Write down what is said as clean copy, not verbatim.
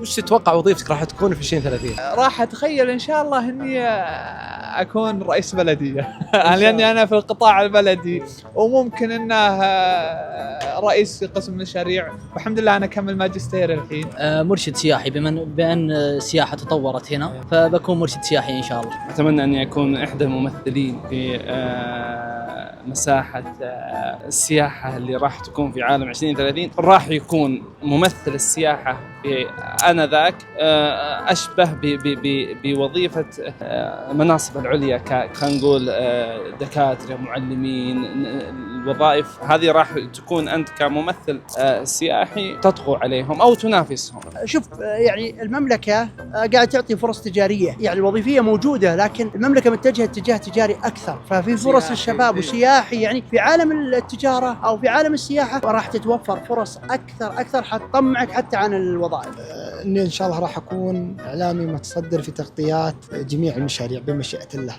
وش تتوقع وظيفتك راح تكون في 2030؟ راح اتخيل ان شاء الله اني اكون رئيس بلديه لاني انا في القطاع البلدي، وممكن انه رئيس قسم مشاريع، والحمد لله انا اكمل ماجستير الحين. مرشد سياحي، بأن السياحة تطورت هنا فبكون مرشد سياحي إن شاء الله. أتمنى أني أكون إحدى الممثلين في مساحة السياحة اللي راح تكون في عالم 2030. راح يكون ممثل السياحة في آنذاك أشبه بوظيفة المناصب العليا، خلينا نقول دكاترة، معلمين. الوظائف هذه راح تكون أنت كممثل سياحي تطغو عليهم أو تنافسهم. شوف يعني المملكة قاعد تعطي فرص تجارية، يعني الوظيفية موجودة لكن المملكة متجهة اتجاه تجاري أكثر، ففي فرص للشباب وسياحي. يعني في عالم التجارة أو في عالم السياحة راح تتوفر فرص أكثر حتطمعك حتى عن الوظائف. إني إن شاء الله راح أكون إعلامي متصدر في تغطيات جميع المشاريع بمشيئة الله.